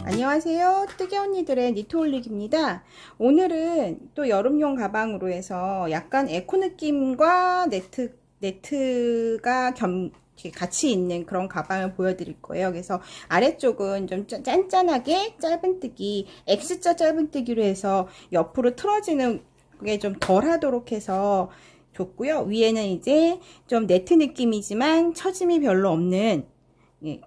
안녕하세요, 뜨개 언니들의 니트 올릭입니다. 오늘은 또 여름용 가방으로 해서 약간 에코 느낌과 네트가 같이 있는 그런 가방을 보여드릴 거예요. 그래서 아래쪽은 좀 짠짠하게 짧은뜨기, X자 짧은뜨기로 해서 옆으로 틀어지는 게 좀 덜 하도록 해서 줬고요. 위에는 이제 좀 네트 느낌이지만 처짐이 별로 없는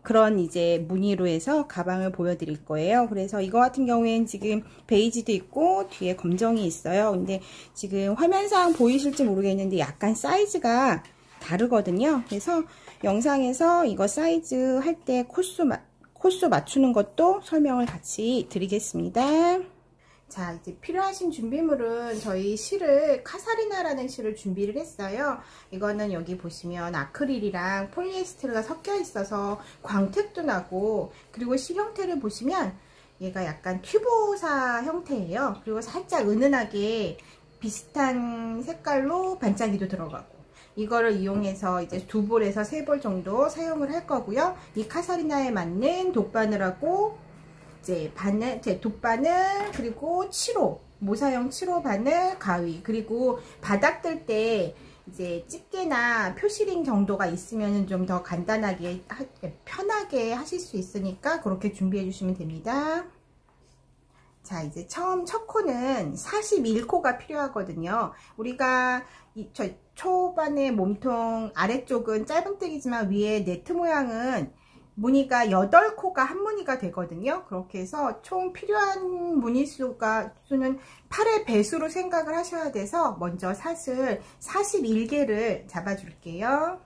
그런 이제 무늬로 해서 가방을 보여드릴 거예요. 그래서 이거 같은 경우에는 지금 베이지도 있고 뒤에 검정이 있어요. 근데 지금 화면상 보이실지 모르겠는데 약간 사이즈가 다르거든요. 그래서 영상에서 이거 사이즈 할 때 코수 맞추는 것도 설명을 같이 드리겠습니다. 자, 이제 필요하신 준비물은 저희 실을 카사리나라는 실을 준비를 했어요. 이거는 여기 보시면 아크릴이랑 폴리에스테르가 섞여 있어서 광택도 나고, 그리고 실 형태를 보시면 얘가 약간 튜브사 형태예요. 그리고 살짝 은은하게 비슷한 색깔로 반짝이도 들어가고, 이거를 이용해서 이제 2볼에서 3볼 정도 사용을 할 거고요. 이 카사리나에 맞는 돗바늘하고 이제 바늘, 돗바늘, 그리고 7호, 모사형 7호 바늘, 가위, 그리고 바닥 뜰 때 이제 집게나 표시링 정도가 있으면 좀 더 간단하게, 편하게 하실 수 있으니까 그렇게 준비해 주시면 됩니다. 자, 이제 첫 코는 41코가 필요하거든요. 우리가 초반에 몸통 아래쪽은 짧은뜨기지만 위에 네트 모양은 무늬가 8코가 한 무늬가 되거든요. 그렇게 해서 총 필요한 무늬 수는 8의 배수로 생각을 하셔야 돼서 먼저 사슬 41개를 잡아 줄게요.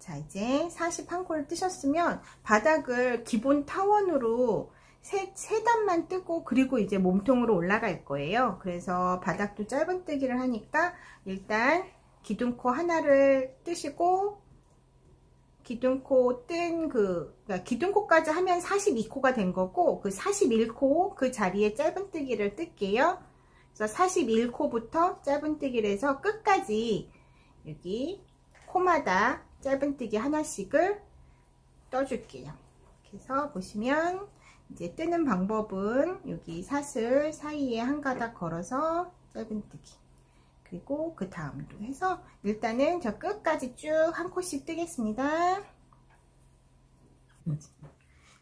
자, 이제 41코를 뜨셨으면 바닥을 기본 타원으로 세 단만 뜨고, 그리고 이제 몸통으로 올라갈 거예요. 그래서 바닥도 짧은뜨기를 하니까 일단 기둥코 하나를 뜨시고, 기둥코 그러니까 기둥코까지 하면 42코가 된 거고, 그 41코 그 자리에 짧은뜨기를 뜰게요. 그래서 41코부터 짧은뜨기를 해서 끝까지 여기 코마다 짧은뜨기 하나씩을 떠줄게요. 그래서 보시면 이제 뜨는 방법은 여기 사슬 사이에 한 가닥 걸어서 짧은뜨기, 그리고 그 다음도 해서 일단은 저 끝까지 쭉 한 코씩 뜨겠습니다.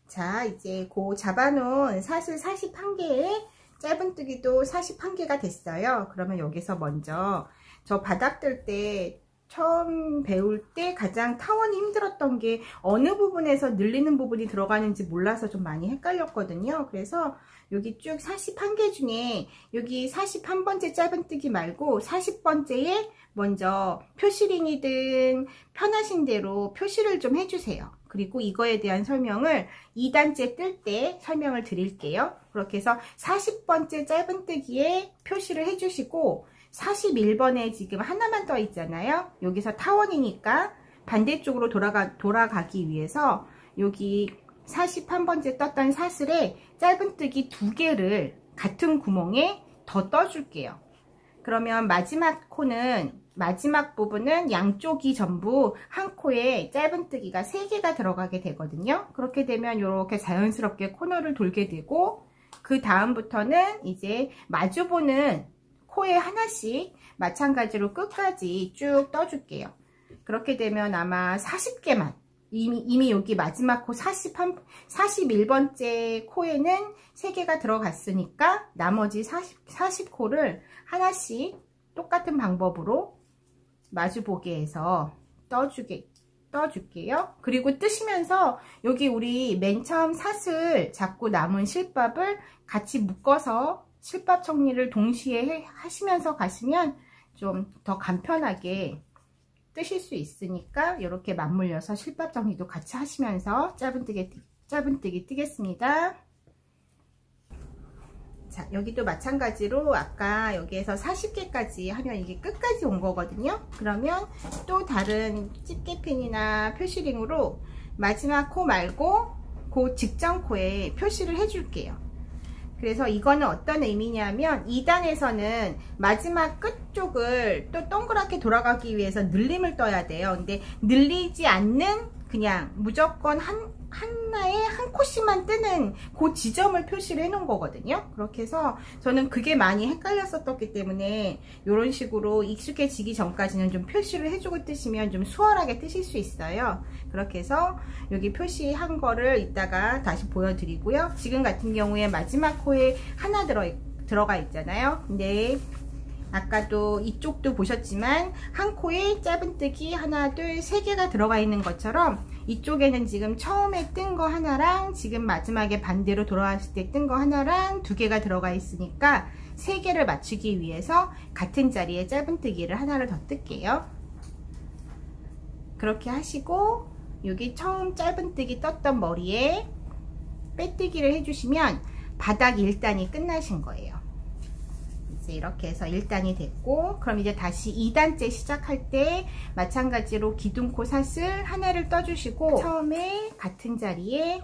자, 이제 그 잡아놓은 사슬 41개에 짧은뜨기도 41개가 됐어요. 그러면 여기서 먼저 저 바닥 뜰 때 처음 배울 때 가장 타원이 힘들었던 게 어느 부분에서 늘리는 부분이 들어가는지 몰라서 좀 많이 헷갈렸거든요. 그래서 여기 쭉 41개 중에 여기 41번째 짧은뜨기 말고 40번째에 먼저 표시링이든 편하신 대로 표시를 좀 해주세요. 그리고 이거에 대한 설명을 2단째 뜰 때 설명을 드릴게요. 그렇게 해서 40번째 짧은뜨기에 표시를 해주시고, 41번에 지금 하나만 떠 있잖아요. 여기서 타원이니까 반대쪽으로 돌아가기 위해서 여기 41번째 떴던 사슬에 짧은뜨기 2개를 같은 구멍에 더 떠줄게요. 그러면 마지막 코는, 마지막 부분은 양쪽이 전부 한 코에 짧은뜨기가 3개가 들어가게 되거든요. 그렇게 되면 이렇게 자연스럽게 코너를 돌게 되고, 그 다음부터는 이제 마주보는 코에 하나씩 마찬가지로 끝까지 쭉 떠줄게요. 그렇게 되면 아마 40개만, 이미 여기 마지막 코 41번째 코에는 3개가 들어갔으니까 나머지 40코를 하나씩 똑같은 방법으로 마주보게 해서 떠줄게요. 그리고 뜨시면서 여기 우리 맨 처음 사슬 잡고 남은 실밥을 같이 묶어서 실밥 정리를 동시에 하시면서 가시면 좀 더 간편하게 뜨실 수 있으니까 이렇게 맞물려서 실밥 정리도 같이 하시면서 짧은뜨기 뜨겠습니다. 자, 여기도 마찬가지로 아까 여기에서 40개까지 하면 이게 끝까지 온 거거든요. 그러면 또 다른 집게핀이나 표시링으로 마지막 코 말고 그 직전 코에 표시를 해줄게요. 그래서 이거는 어떤 의미냐면 2단에서는 마지막 끝쪽을 또 동그랗게 돌아가기 위해서 늘림을 떠야 돼요. 근데 늘리지 않는 그냥 무조건 하나에 한 코씩만 뜨는 그 지점을 표시를 해 놓은 거거든요. 그렇게 해서 저는 그게 많이 헷갈렸었기 때문에 이런 식으로 익숙해지기 전까지는 좀 표시를 해주고 뜨시면 좀 수월하게 뜨실 수 있어요. 그렇게 해서 여기 표시한 거를 이따가 다시 보여드리고요. 지금 같은 경우에 마지막 코에 하나 들어가 있잖아요. 근데 아까도 이쪽도 보셨지만 한 코에 짧은뜨기 하나 둘 세 개가 들어가 있는 것처럼 이쪽에는 지금 처음에 뜬 거 하나랑 지금 마지막에 반대로 돌아왔을 때 뜬 거 하나랑 두 개가 들어가 있으니까 세 개를 맞추기 위해서 같은 자리에 짧은뜨기를 하나를 더 뜰게요. 그렇게 하시고 여기 처음 짧은뜨기 떴던 머리에 빼뜨기를 해주시면 바닥 1단이 끝나신 거예요. 이제 이렇게 해서 1단이 됐고, 그럼 이제 다시 2단째 시작할 때 마찬가지로 기둥코 사슬 하나를 떠주시고 처음에 같은 자리에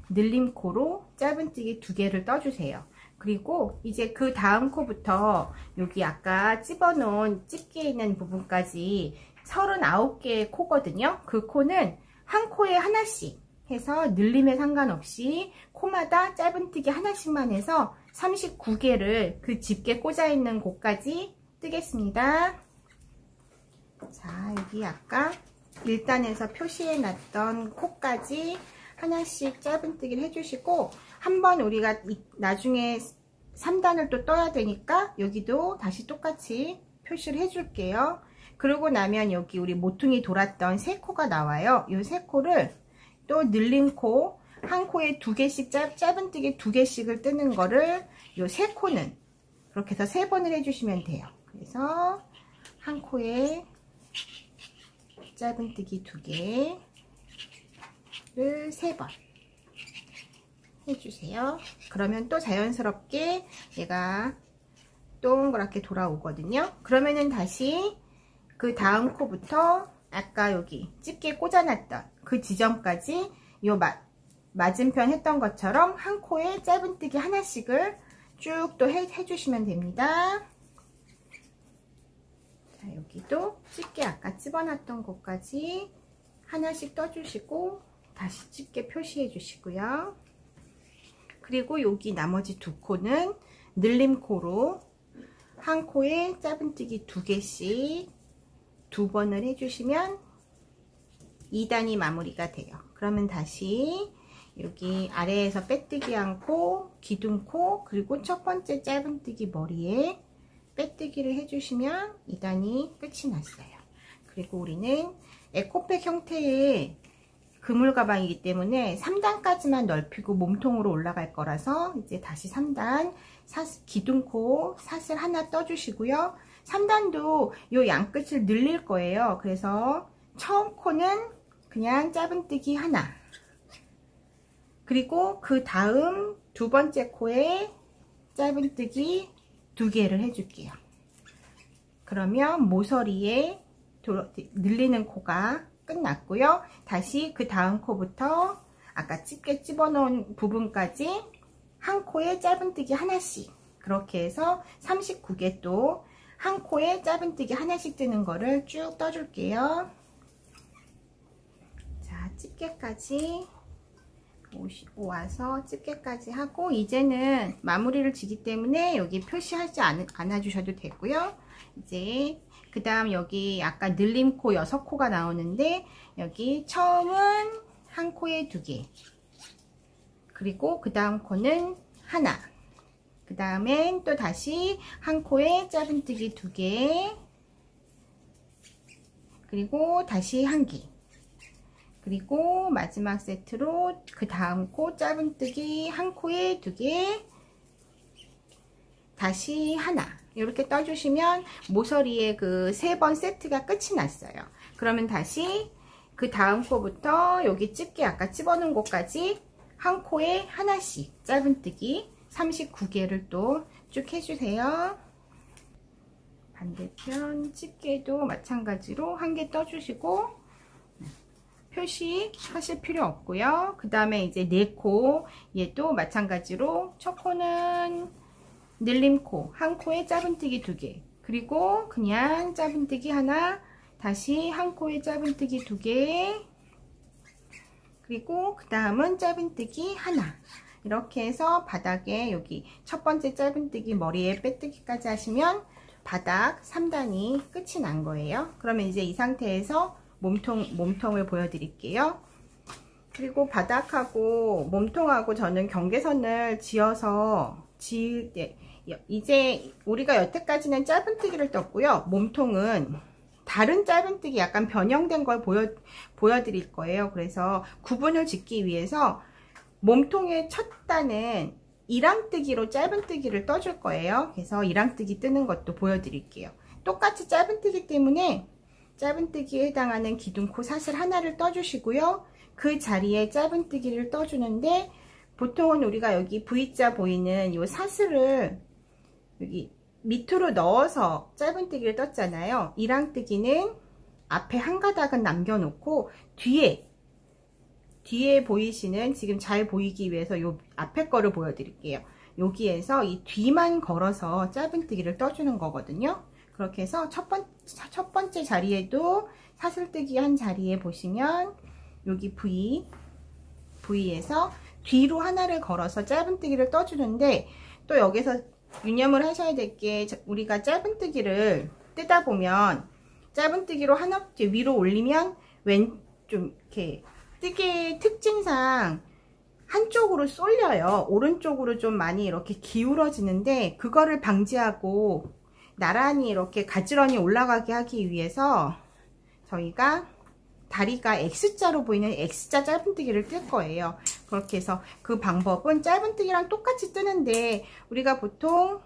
늘림코로 짧은뜨기 2개를 떠주세요. 그리고 이제 그 다음 코부터 여기 아까 집어놓은 집게 있는 부분까지 39개의 코거든요. 그 코는 한 코에 하나씩 해서 늘림에 상관없이 코마다 짧은뜨기 하나씩만 해서 39개를 그 집게 꽂아 있는 곳까지 뜨겠습니다. 자, 여기 아까 1단에서 표시해 놨던 코까지 하나씩 짧은뜨기를 해주시고, 한번 우리가 나중에 3단을 또 떠야 되니까 여기도 다시 똑같이 표시를 해줄게요. 그러고 나면 여기 우리 모퉁이 돌았던 세 코가 나와요. 이 세 코를 또 늘림코 한 코에 2개씩 짧은뜨기 2개씩을 뜨는 거를 요 세 코는 그렇게 해서 3번을 해주시면 돼요. 그래서 한 코에 짧은뜨기 2개를 3번 해주세요. 그러면 또 자연스럽게 얘가 동그랗게 돌아오거든요. 그러면은 다시 그 다음 코부터 아까 여기 집게 꽂아놨던 그 지점까지 요 맞은편 했던 것처럼 한 코에 짧은뜨기 하나씩을 쭉 또 해주시면 됩니다. 자, 여기도 집게 아까 집어놨던 곳까지 하나씩 떠주시고 다시 집게 표시해 주시고요. 그리고 여기 나머지 두 코는 늘림코로 한 코에 짧은뜨기 2개씩 2번을 해주시면 2단이 마무리가 돼요. 그러면 다시 여기 아래에서 빼뜨기 한 코, 기둥코, 그리고 첫 번째 짧은뜨기 머리에 빼뜨기를 해주시면 2단이 끝이 났어요. 그리고 우리는 에코백 형태의 그물 가방이기 때문에 3단까지만 넓히고 몸통으로 올라갈 거라서 이제 다시 3단 기둥코 사슬 하나 떠주시고요. 3단도 요 양끝을 늘릴 거예요. 그래서 처음 코는 그냥 짧은뜨기 하나, 그리고 그 다음 두 번째 코에 짧은뜨기 2개를 해줄게요. 그러면 모서리에 늘리는 코가 끝났고요. 다시 그 다음 코부터 아까 집게 집어넣은 부분까지 한 코에 짧은뜨기 하나씩, 그렇게 해서 39개 또 한 코에 짧은뜨기 하나씩 뜨는 거를 쭉 떠줄게요. 자, 집게까지 와서 집게까지 하고, 이제는 마무리를 지기 때문에 여기 표시하지 않아 주셔도 되고요. 이제 그 다음 여기 아까 늘림코 6코가 나오는데 여기 처음은 한 코에 2개, 그리고 그 다음 코는 하나, 그 다음엔 또 다시 한 코에 짧은뜨기 2개, 그리고 다시 1개, 그리고 마지막 세트로 그 다음 코 짧은뜨기 한 코에 2개, 다시 하나, 이렇게 떠주시면 모서리에 그 3번 세트가 끝이 났어요. 그러면 다시 그 다음 코부터 여기 집게 아까 집어넣은 곳까지 한 코에 하나씩 짧은뜨기 39개를 또 쭉 해주세요. 반대편 집게도 마찬가지로 한 개 떠주시고 표시하실 필요 없고요. 그 다음에 이제 네 코, 얘도 마찬가지로 첫 코는 늘림코, 한 코에 짧은뜨기 2개, 그리고 그냥 짧은뜨기 하나, 다시 한 코에 짧은뜨기 2개, 그리고 그 다음은 짧은뜨기 하나. 이렇게 해서 바닥에 여기 첫 번째 짧은뜨기 머리에 빼뜨기까지 하시면 바닥 3단이 끝이 난 거예요. 그러면 이제 이 상태에서 몸통을 보여드릴게요. 그리고 바닥하고 몸통하고 저는 경계선을 지어서 지을 때, 이제 우리가 여태까지는 짧은뜨기를 떴고요. 몸통은 다른 짧은뜨기 약간 변형된 걸 보여드릴 거예요. 그래서 구분을 짓기 위해서 몸통의 첫 단은 이랑뜨기로 짧은뜨기를 떠줄 거예요. 그래서 이랑뜨기 뜨는 것도 보여드릴게요. 똑같이 짧은뜨기 때문에 짧은뜨기에 해당하는 기둥코 사슬 하나를 떠주시고요. 그 자리에 짧은뜨기를 떠주는데, 보통은 우리가 여기 V자 보이는 이 사슬을 여기 밑으로 넣어서 짧은뜨기를 떴잖아요. 이랑뜨기는 앞에 한 가닥은 남겨놓고 뒤에 보이시는, 지금 잘 보이기 위해서 요 앞에 거를 보여드릴게요. 여기에서 이 뒤만 걸어서 짧은뜨기를 떠주는 거거든요. 그렇게 해서 첫 번째 자리에도 사슬뜨기 한 자리에 보시면 여기 V에서 뒤로 하나를 걸어서 짧은뜨기를 떠주는데, 또 여기서 유념을 하셔야 될 게, 우리가 짧은뜨기를 뜨다 보면 짧은뜨기로 하나 위로 올리면 좀 이렇게 뜨개의 특징상 한쪽으로 쏠려요. 오른쪽으로 좀 많이 이렇게 기울어지는데, 그거를 방지하고 나란히 이렇게 가지런히 올라가게 하기 위해서 저희가 다리가 X자로 보이는 X자 짧은뜨기를 뜰 거예요. 그렇게 해서 그 방법은 짧은뜨기랑 똑같이 뜨는데, 우리가 보통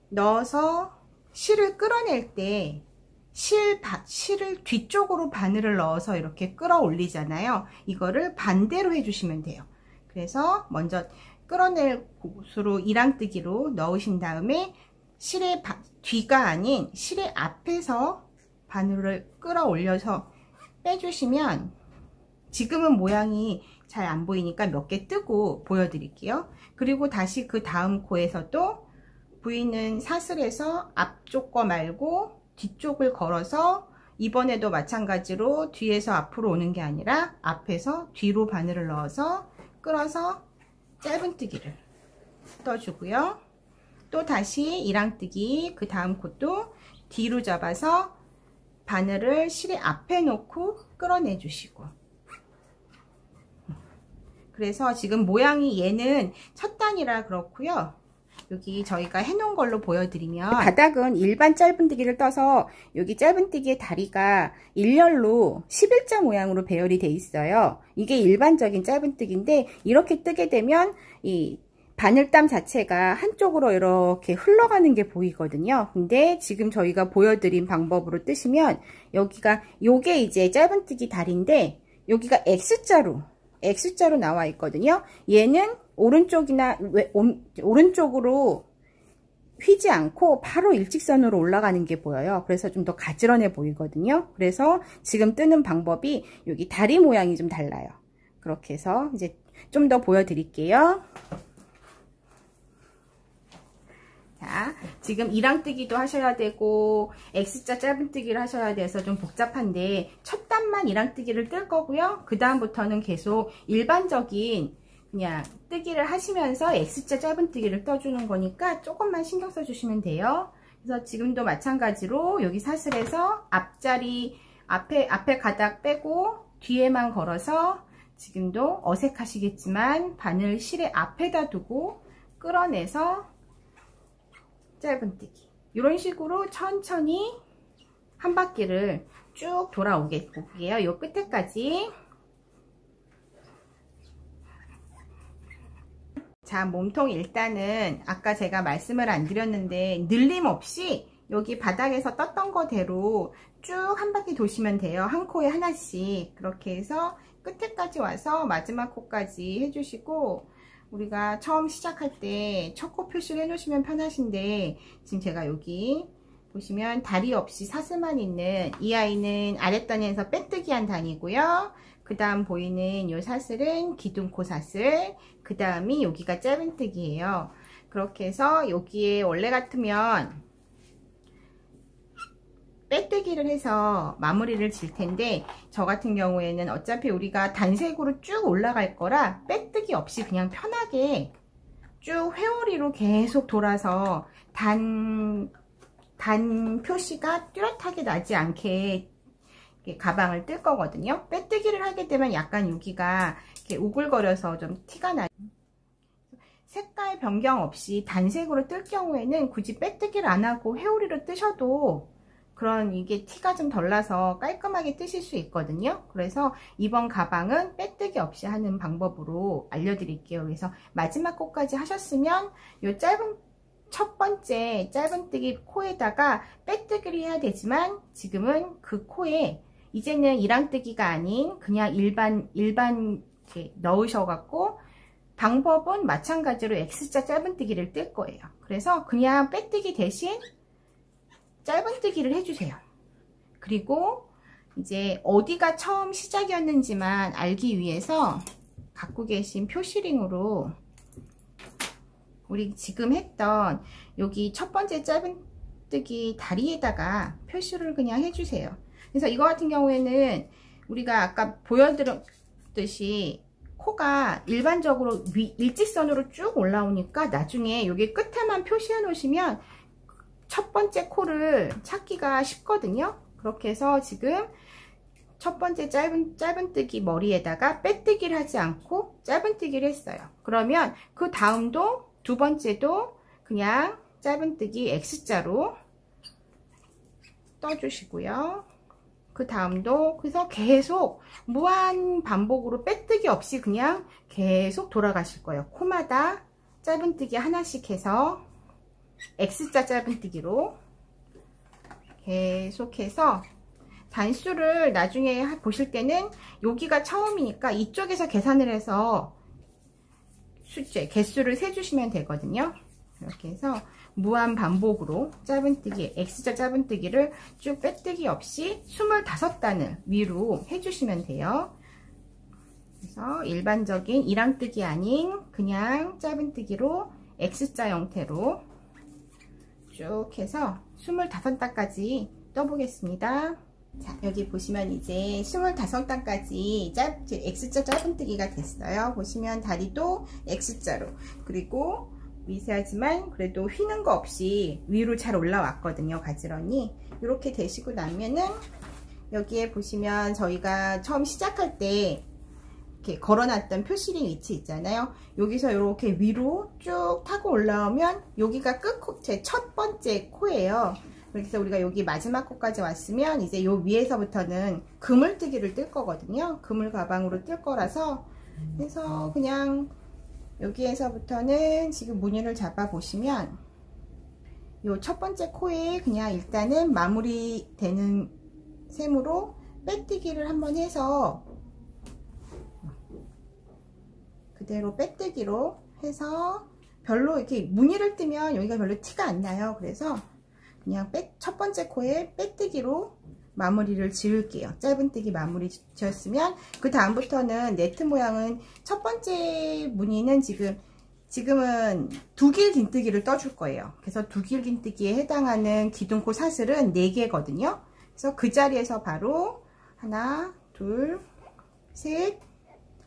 넣어서 실을 끌어낼 때 실을 뒤쪽으로 바늘을 넣어서 이렇게 끌어 올리잖아요. 이거를 반대로 해주시면 돼요. 그래서 먼저 끌어낼 곳으로 이랑뜨기로 넣으신 다음에 실의 뒤가 아닌 실의 앞에서 바늘을 끌어 올려서 빼주시면, 지금은 모양이 잘 안 보이니까 몇 개 뜨고 보여드릴게요. 그리고 다시 그 다음 코에서도 V는 사슬에서 앞쪽 거 말고 뒤쪽을 걸어서, 이번에도 마찬가지로 뒤에서 앞으로 오는 게 아니라 앞에서 뒤로 바늘을 넣어서 끌어서 짧은뜨기를 떠주고요. 또 다시 이랑뜨기, 그 다음 코도 뒤로 잡아서 바늘을 실의 앞에 놓고 끌어내 주시고, 그래서 지금 모양이 얘는 첫 단이라 그렇고요. 여기 저희가 해놓은 걸로 보여드리면, 바닥은 일반 짧은뜨기를 떠서 여기 짧은뜨기의 다리가 일렬로 11자 모양으로 배열이 돼 있어요. 이게 일반적인 짧은뜨기인데, 이렇게 뜨게 되면 이 바늘땀 자체가 한쪽으로 이렇게 흘러가는 게 보이거든요. 근데 지금 저희가 보여드린 방법으로 뜨시면, 요게 이제 짧은뜨기 다리인데, 여기가 X자로 나와 있거든요. 얘는 오른쪽으로 휘지 않고 바로 일직선으로 올라가는 게 보여요. 그래서 좀 더 가지런해 보이거든요. 그래서 지금 뜨는 방법이 여기 다리 모양이 좀 달라요. 그렇게 해서 이제 좀 더 보여드릴게요. 자, 지금 이랑뜨기도 하셔야 되고 X자 짧은뜨기를 하셔야 돼서 좀 복잡한데, 첫 단만 이랑뜨기를 뜰 거고요. 그 다음부터는 계속 일반적인 그냥 뜨기를 하시면서 X자 짧은뜨기를 떠주는 거니까 조금만 신경 써주시면 돼요. 그래서 지금도 마찬가지로 여기 사슬에서 앞에 가닥 빼고 뒤에만 걸어서, 지금도 어색하시겠지만 바늘 실의 앞에다 두고 끌어내서 짧은뜨기, 이런 식으로 천천히 한 바퀴를 쭉 돌아오게요. 요 끝에까지. 자, 몸통 일단은 아까 제가 말씀을 안 드렸는데, 늘림 없이 여기 바닥에서 떴던 거대로 쭉 한 바퀴 도시면 돼요. 한 코에 하나씩. 그렇게 해서 끝에까지 와서 마지막 코까지 해주시고, 우리가 처음 시작할 때 첫 코 표시를 해 놓으시면 편하신데, 지금 제가 여기 보시면 다리 없이 사슬만 있는 이 아이는 아랫단에서 빼뜨기 한 단이고요. 그 다음 보이는 이 사슬은 기둥코 사슬, 그 다음이 여기가 짧은뜨기예요. 그렇게 해서 여기에 원래 같으면 빼뜨기를 해서 마무리를 질 텐데, 저 같은 경우에는 어차피 우리가 단색으로 쭉 올라갈 거라 빼뜨기 없이 그냥 편하게 쭉 회오리로 계속 돌아서 단 표시가 뚜렷하게 나지 않게 가방을 뜰 거거든요. 빼뜨기를 하게 되면 약간 여기가 이렇게 우글거려서 좀 티가 나요. 색깔 변경 없이 단색으로 뜰 경우에는 굳이 빼뜨기를 안 하고 회오리로 뜨셔도 그런 이게 티가 좀 덜 나서 깔끔하게 뜨실 수 있거든요. 그래서 이번 가방은 빼뜨기 없이 하는 방법으로 알려드릴게요. 그래서 마지막 코까지 하셨으면 요 첫 번째 짧은뜨기 코에다가 빼뜨기를 해야 되지만, 지금은 그 코에 이제는 이랑뜨기가 아닌 그냥 일반 이렇게 넣으셔갖고, 방법은 마찬가지로 X자 짧은뜨기를 뜰 거예요. 그래서 그냥 빼뜨기 대신 짧은뜨기를 해주세요. 그리고 이제 어디가 처음 시작이었는지만 알기 위해서 갖고 계신 표시링으로 우리 지금 했던 여기 첫 번째 짧은뜨기 다리에다가 표시를 그냥 해주세요. 그래서 이거 같은 경우에는 우리가 아까 보여드렸듯이 코가 일반적으로 일직선으로 쭉 올라오니까 나중에 여기 끝에만 표시해 놓으시면 첫 번째 코를 찾기가 쉽거든요. 그렇게 해서 지금 첫 번째 짧은뜨기 머리에다가 빼뜨기를 하지 않고 짧은뜨기를 했어요. 그러면 그 다음도 두 번째도 그냥 짧은뜨기 X자로 떠주시고요. 그 다음도 그래서 계속 무한 반복으로 빼뜨기 없이 그냥 계속 돌아가실 거예요. 코마다 짧은뜨기 하나씩 해서 X자 짧은뜨기로 계속해서 단수를 나중에 보실 때는 여기가 처음이니까 이쪽에서 계산을 해서 개수를 세주시면 되거든요. 이렇게 해서 무한 반복으로 짧은뜨기, X자 짧은뜨기를 쭉 빼뜨기 없이 25단을 위로 해주시면 돼요. 그래서 일반적인 이랑뜨기 아닌 그냥 짧은뜨기로 X자 형태로 쭉 해서 25단까지 떠보겠습니다. 자, 여기 보시면 이제 25단까지 X자 짧은뜨기가 됐어요. 보시면 다리도 X자로, 그리고 미세하지만 그래도 휘는 거 없이 위로 잘 올라왔거든요. 가지런히. 이렇게 되시고 나면은 여기에 보시면 저희가 처음 시작할 때 이렇게 걸어놨던 표시링 위치 있잖아요. 여기서 이렇게 위로 쭉 타고 올라오면 여기가 끝코, 제 첫 번째 코예요. 그래서 우리가 여기 마지막 코까지 왔으면 이제 요 위에서부터는 그물뜨기를 뜰 거거든요. 그물 가방으로 뜰 거라서, 그래서 그냥 여기에서부터는 지금 무늬를 잡아 보시면 요 첫 번째 코에 그냥 일단은 마무리 되는 셈으로 빼뜨기를 한번 해서 그대로 빼뜨기로 해서 별로 이렇게 무늬를 뜨면 여기가 별로 티가 안 나요. 그래서 그냥 첫 번째 코에 빼뜨기로 마무리를 지을게요. 짧은뜨기 마무리 지었으면 그 다음부터는 네트 모양은 첫 번째 무늬는 지금은 두길 긴뜨기를 떠줄 거예요. 그래서 두길 긴뜨기에 해당하는 기둥코 사슬은 4개거든요. 그래서 그 자리에서 바로 하나, 둘, 셋,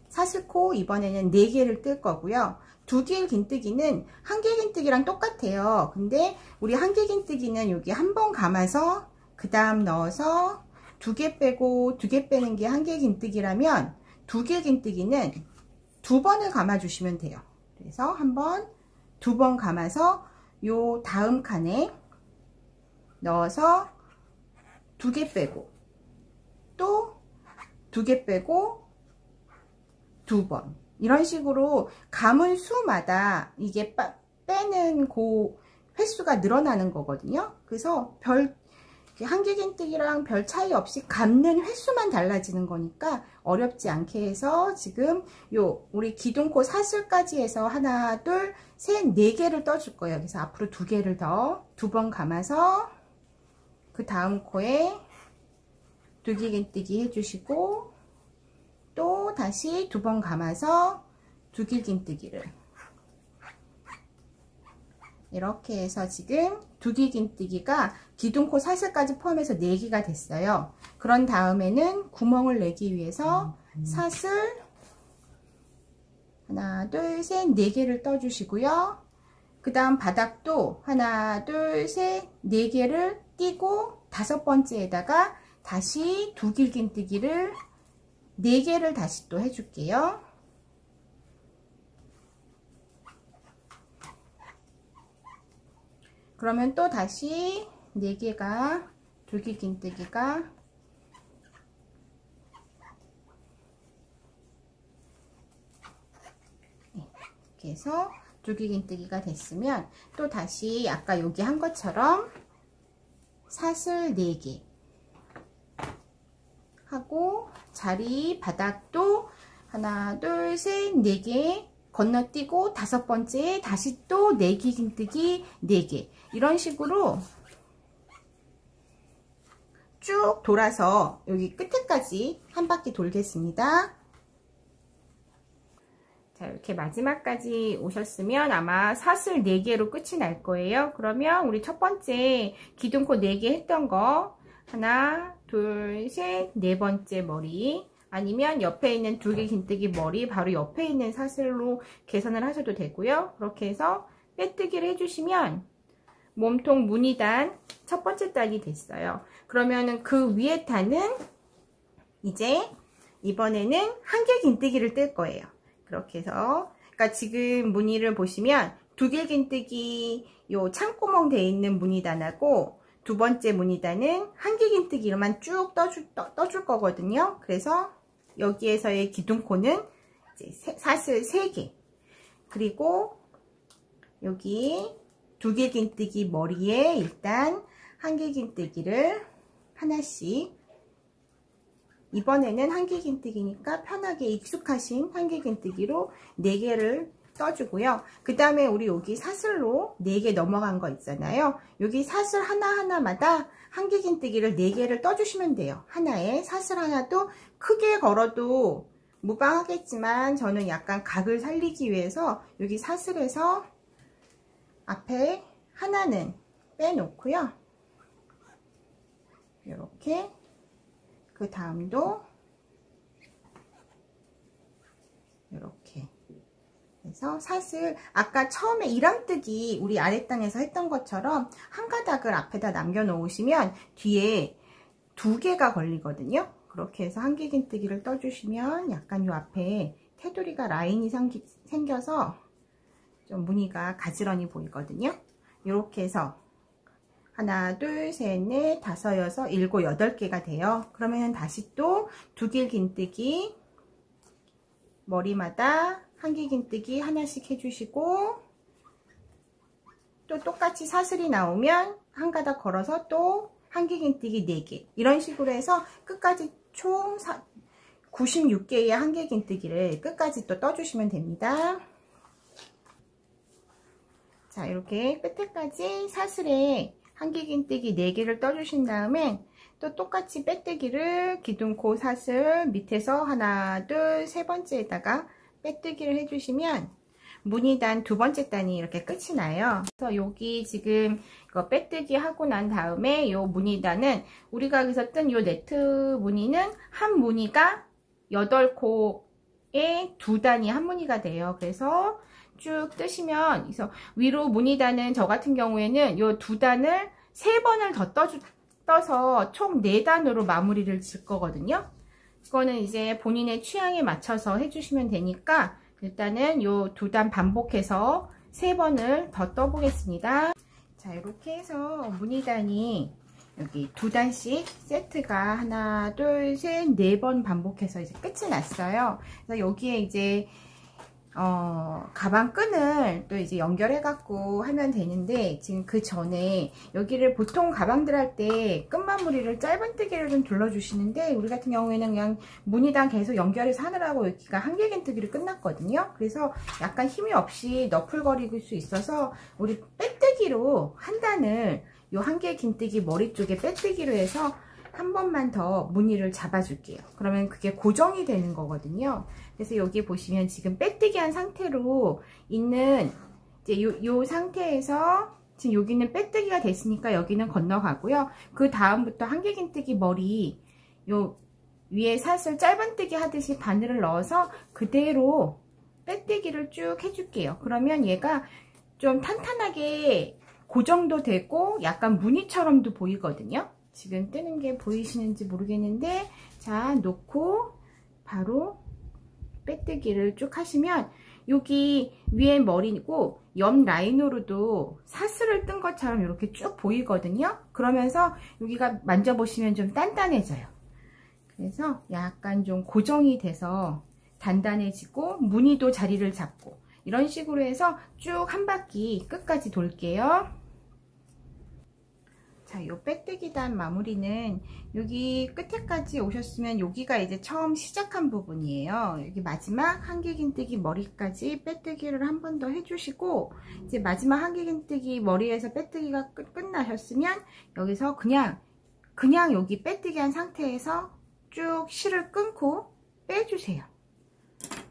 사슬코 이번에는 4개를 뜰 거고요. 두길 긴뜨기는 한길 긴뜨기랑 똑같아요. 근데 우리 한길 긴뜨기는 여기 한 번 감아서 그 다음 넣어서 2개 빼고 2개 빼는 게 한길 긴뜨기라면, 두길 긴뜨기는 2번을 감아 주시면 돼요. 그래서 한 번, 2번 감아서 요 다음 칸에 넣어서 2개 빼고 또 2개 빼고 2번, 이런 식으로 감은 수마다 이게 빼는 그 횟수가 늘어나는 거거든요. 그래서 한길긴뜨기랑 별 차이 없이 감는 횟수만 달라지는 거니까 어렵지 않게 해서 지금 요 우리 기둥코 사슬까지 해서 하나, 둘, 셋, 네 개를 떠줄 거예요. 그래서 앞으로 두 개를 더 두 번 감아서 그 다음 코에 두길긴뜨기 해주시고 또 다시 두 번 감아서 두길긴뜨기를 이렇게 해서 지금 두길긴뜨기가 기둥코 사슬까지 포함해서 4개가 됐어요. 그런 다음에는 구멍을 내기 위해서 사슬 하나, 둘, 셋, 4개를 떠주시고요. 그 다음 바닥도 하나, 둘, 셋, 4개를 띄고 5번째에다가 다시 두길긴뜨기를 4개를 다시 또 해줄게요. 그러면 또 다시 4개가 두길긴뜨기가 이렇게 해서 두길긴뜨기가 됐으면 또 다시 아까 여기 한 것처럼 사슬 4개 하고 자리 바닥도 하나, 둘, 셋, 4개 건너뛰고 5번째에 다시 또 내기긴뜨기 4개 이런 식으로 쭉 돌아서 여기 끝에까지 한 바퀴 돌겠습니다. 자, 이렇게 마지막까지 오셨으면 아마 사슬 4개로 끝이 날 거예요. 그러면 우리 첫 번째 기둥코 4개 했던 거 하나, 둘, 셋, 4번째 머리 아니면 옆에 있는 두길긴뜨기 머리 바로 옆에 있는 사슬로 계산을 하셔도 되고요. 그렇게 해서 빼뜨기를 해주시면 몸통 무늬단 첫 번째 단이 됐어요. 그러면은 그 위에 단은 이제 이번에는 한길긴뜨기를 뜰 거예요. 그렇게 해서 그러니까 지금 무늬를 보시면 두길긴뜨기 요 창구멍 돼 있는 무늬단하고 두 번째 무늬단은 한길긴뜨기로만 쭉 떠줄 거거든요. 그래서 여기에서의 기둥코는 이제 사슬 3개 그리고 여기 두길긴뜨기 머리에 일단 한길긴뜨기를 하나씩 이번에는 한길긴뜨기니까 편하게 익숙하신 한길긴뜨기로 4개를 떠주고요. 그 다음에 우리 여기 사슬로 4개 넘어간 거 있잖아요. 여기 사슬 하나하나마다 한길긴뜨기를 4개를 떠주시면 돼요. 하나에 사슬 하나도 크게 걸어도 무방하겠지만 저는 약간 각을 살리기 위해서 여기 사슬에서 앞에 하나는 빼놓고요. 이렇게 그 다음도 이렇게 해서 사슬 아까 처음에 이랑뜨기 우리 아랫단에서 했던 것처럼 한 가닥을 앞에다 남겨 놓으시면 뒤에 2개가 걸리거든요. 그렇게 해서 한길긴뜨기를 떠주시면 약간 요 앞에 테두리가 라인이 생겨서 좀 무늬가 가지런히 보이거든요. 이렇게 해서 하나, 둘, 셋, 넷, 다섯, 여섯, 일곱, 8개가 돼요. 그러면 다시 또 두길긴뜨기 머리마다 한길긴뜨기 하나씩 해주시고 또 똑같이 사슬이 나오면 한 가닥 걸어서 또 한길긴뜨기 4개 이런 식으로 해서 끝까지 총 96개의 한길긴뜨기를 끝까지 또 떠주시면 됩니다. 자, 이렇게 끝에까지 사슬에 한길긴뜨기 4개를 떠주신 다음에 또 똑같이 빼뜨기를 기둥코 사슬 밑에서 하나, 둘, 세 번째에다가 빼뜨기를 해주시면 무늬단 2번째 단이 이렇게 끝이 나요. 그래서 여기 지금 이거 빼뜨기 하고 난 다음에 요 무늬단은 우리가 여기서 뜬 요 네트 무늬는 한 무늬가 8코에 2단이 한 무늬가 돼요. 그래서 쭉 뜨시면 그래서 위로 무늬단은 저 같은 경우에는 요 2단을 3번을 더 떠서 총 4단으로 마무리를 질 거거든요. 이거는 이제 본인의 취향에 맞춰서 해주시면 되니까 일단은 요 2단 반복해서 3번을 더 떠보겠습니다. 자, 이렇게 해서 무늬단이 여기 2단씩 세트가 하나, 둘, 셋, 4번 반복해서 이제 끝이 났어요. 그래서 여기에 이제 가방 끈을 또 이제 연결해 갖고 하면 되는데, 지금 그 전에 여기를 보통 가방들 할 때 끝마무리를 짧은뜨기를 좀 둘러주시는데, 우리 같은 경우에는 그냥 무늬단 계속 연결해서 하느라고 여기가 한길긴뜨기로 끝났거든요. 그래서 약간 힘이 없이 너풀거릴 수 있어서 우리 빼뜨기로 한 단을 요 한길긴뜨기 머리 쪽에 빼뜨기로 해서 한 번만 더 무늬를 잡아줄게요. 그러면 그게 고정이 되는 거거든요. 그래서 여기 보시면 지금 빼뜨기 한 상태로 있는 이제 요 상태에서 지금 여기는 빼뜨기가 됐으니까 여기는 건너가고요. 그 다음부터 한길긴뜨기 머리 요 위에 사슬 짧은뜨기 하듯이 바늘을 넣어서 그대로 빼뜨기를 쭉 해줄게요. 그러면 얘가 좀 탄탄하게 고정도 되고 약간 무늬처럼도 보이거든요. 지금 뜨는 게 보이시는지 모르겠는데, 자, 놓고 바로 빼뜨기를 쭉 하시면 여기 위에 머리고 옆 라인으로도 사슬을 뜬 것처럼 이렇게 쭉 보이거든요. 그러면서 여기가 만져보시면 좀 단단해져요. 그래서 약간 좀 고정이 돼서 단단해지고 무늬도 자리를 잡고, 이런 식으로 해서 쭉 한 바퀴 끝까지 돌게요. 자, 요 빼뜨기단 마무리는 여기 끝에까지 오셨으면 여기가 이제 처음 시작한 부분이에요. 여기 마지막 한길긴뜨기 머리까지 빼뜨기를 한 번 더 해주시고, 이제 마지막 한길긴뜨기 머리에서 빼뜨기가 끝나셨으면 여기서 그냥 여기 빼뜨기 한 상태에서 쭉 실을 끊고 빼주세요.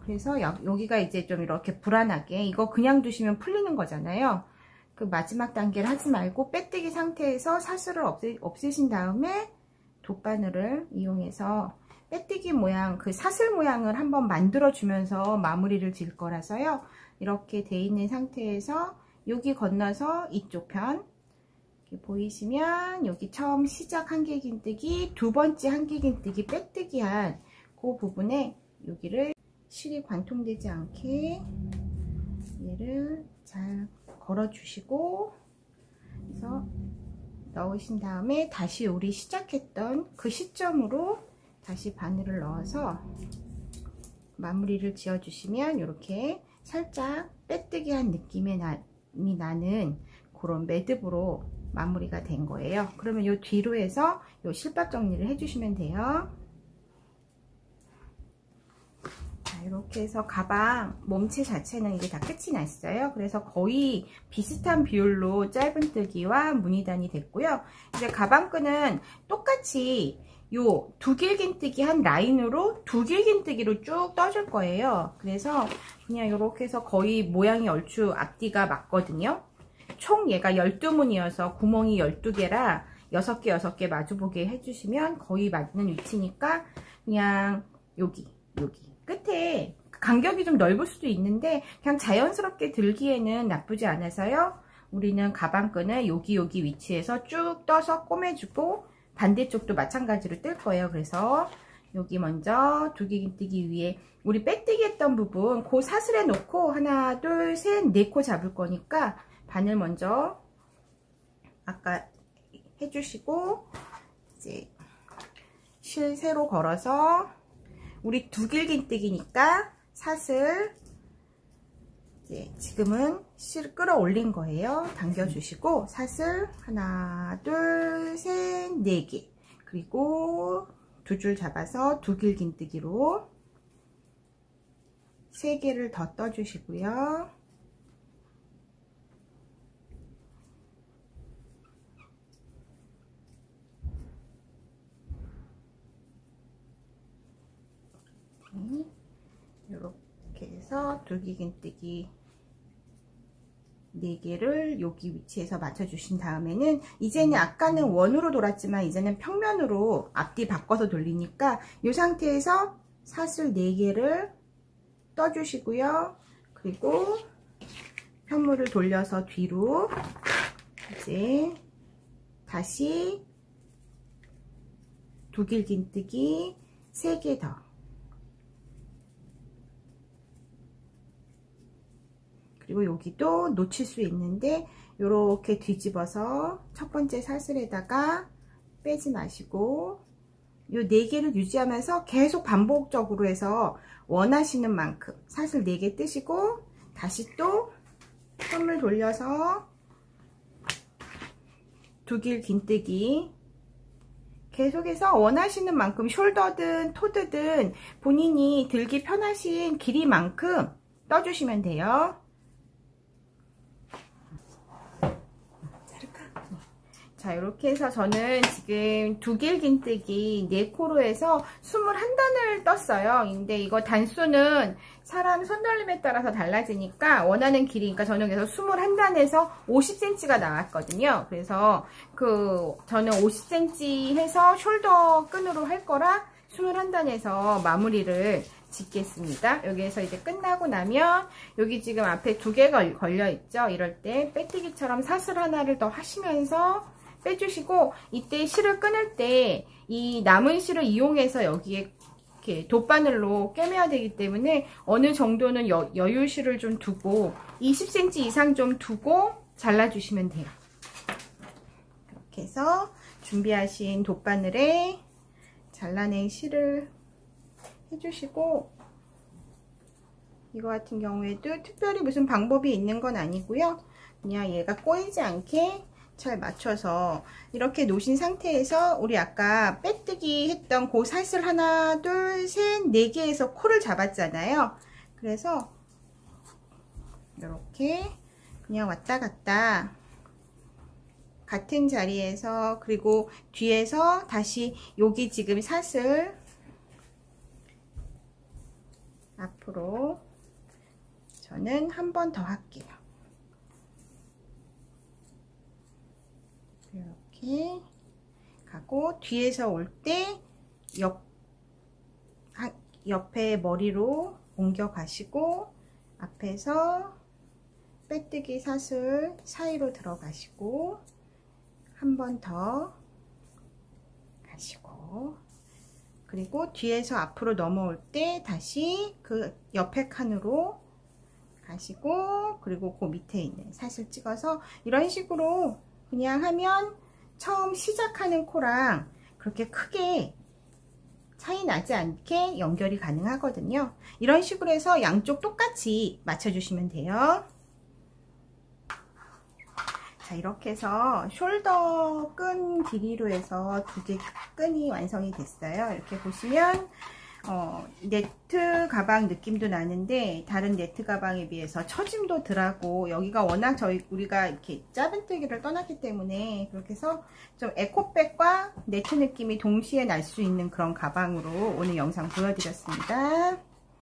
그래서 여기가 이제 좀 이렇게 불안하게, 이거 그냥 두시면 풀리는 거잖아요. 그 마지막 단계를 하지 말고 빼뜨기 상태에서 사슬을 없애신 다음에 돗바늘을 이용해서 빼뜨기 모양, 그 사슬 모양을 한번 만들어 주면서 마무리를 지을 거라서요. 이렇게 돼 있는 상태에서 여기 건너서 이쪽 편 이렇게 보이시면 여기 처음 시작 한길긴뜨기, 두 번째 한길긴뜨기 빼뜨기 한 그 부분에 여기를 실이 관통되지 않게 얘를 잘 걸어 주시고, 그래서 넣으신 다음에 다시 우리 시작했던 그 시점으로 다시 바늘을 넣어서 마무리를 지어 주시면 이렇게 살짝 빼뜨기 한 느낌이 나는 그런 매듭으로 마무리가 된 거예요. 그러면 요 뒤로 해서 요 실밥 정리를 해 주시면 돼요. 이렇게 해서 가방 몸체 자체는 이제 다 끝이 났어요. 그래서 거의 비슷한 비율로 짧은뜨기와 무늬단이 됐고요. 이제 가방끈은 똑같이 요 두길긴뜨기 한 라인으로 두길긴뜨기로 쭉 떠줄 거예요. 그래서 그냥 이렇게 해서 거의 모양이 얼추 앞뒤가 맞거든요. 총 얘가 12무늬여서 구멍이 12개라 6개 마주보게 해주시면 거의 맞는 위치니까 그냥 여기 끝에 간격이 좀 넓을 수도 있는데 그냥 자연스럽게 들기에는 나쁘지 않아서요. 우리는 가방끈을 여기 위치에서 쭉 떠서 꼬매주고 반대쪽도 마찬가지로 뜰 거예요. 그래서 여기 먼저 두길긴뜨기 위에 우리 빼뜨기 했던 부분 그 사슬에 놓고 하나 둘 셋 네 코 잡을 거니까 바늘 먼저 아까 해주시고 이제 실 세로 걸어서 우리 두길긴뜨기니까 사슬 이제 지금은 실 끌어올린 거예요. 당겨주시고 사슬 하나 둘 셋 네 개, 그리고 두 줄 잡아서 두길긴뜨기로 3개를 더 떠주시고요. 이렇게 해서 두길긴뜨기 4개를 여기 위치에서 맞춰 주신 다음에는 이제는 아까는 원으로 돌았지만 이제는 평면으로 앞뒤 바꿔서 돌리니까 이 상태에서 사슬 4개를 떠 주시고요. 그리고 편물을 돌려서 뒤로 이제 다시 두길긴뜨기 3개 더, 그리고 여기도 놓칠 수 있는데 이렇게 뒤집어서 첫 번째 사슬에다가 빼지 마시고 요 4개를 유지하면서 계속 반복적으로 해서 원하시는 만큼 사슬 4개 뜨시고 다시 또 손을 돌려서 두 길 긴뜨기 계속해서 원하시는 만큼 숄더든 토드든 본인이 들기 편하신 길이만큼 떠주시면 돼요. 자, 이렇게 해서 저는 지금 두 길 긴뜨기 4코로 해서 21단을 떴어요. 근데 이거 단수는 사람 손놀림에 따라서 달라지니까 원하는 길이니까 저는 그래서 21단에서 50cm가 나왔거든요. 그래서 저는 50cm 해서 숄더 끈으로 할 거라 21단에서 마무리를 짓겠습니다. 여기에서 이제 끝나고 나면 여기 지금 앞에 2개가 걸려 있죠. 이럴 때 빼뜨기처럼 사슬 하나를 더 하시면서 빼주시고, 이때 실을 끊을 때 이 남은 실을 이용해서 여기에 이렇게 돗바늘로 꿰매야 되기 때문에 어느 정도는 여유 실을 좀 두고 20cm 이상 좀 두고 잘라주시면 돼요. 이렇게 해서 준비하신 돗바늘에 잘라낸 실을 해주시고, 이거 같은 경우에도 특별히 무슨 방법이 있는 건 아니고요. 그냥 얘가 꼬이지 않게 잘 맞춰서 이렇게 놓으신 상태에서 우리 아까 빼뜨기 했던 그 사슬 하나, 둘, 셋, 4개에서 코를 잡았잖아요. 그래서 이렇게 그냥 왔다 갔다 같은 자리에서, 그리고 뒤에서 다시 여기 지금 사슬 앞으로 저는 한 번 더 할게요. 이렇게 가고 뒤에서 올 때 옆에 머리로 옮겨 가시고 앞에서 빼뜨기 사슬 사이로 들어가시고 한 번 더 가시고, 그리고 뒤에서 앞으로 넘어올 때 다시 그 옆에 칸으로 가시고, 그리고 그 밑에 있는 사슬 찍어서 이런 식으로 그냥 하면 처음 시작하는 코랑 그렇게 크게 차이 나지 않게 연결이 가능하거든요. 이런 식으로 해서 양쪽 똑같이 맞춰주시면 돼요. 자, 이렇게 해서 숄더 끈 길이로 해서 2개 끈이 완성이 됐어요. 이렇게 보시면 네트 가방 느낌도 나는데 다른 네트 가방에 비해서 처짐도 덜하고, 여기가 워낙 우리가 이렇게 짜분뜨기를 떠났기 때문에 그렇게 해서 좀 에코백과 네트 느낌이 동시에 날 수 있는 그런 가방으로 오늘 영상 보여드렸습니다.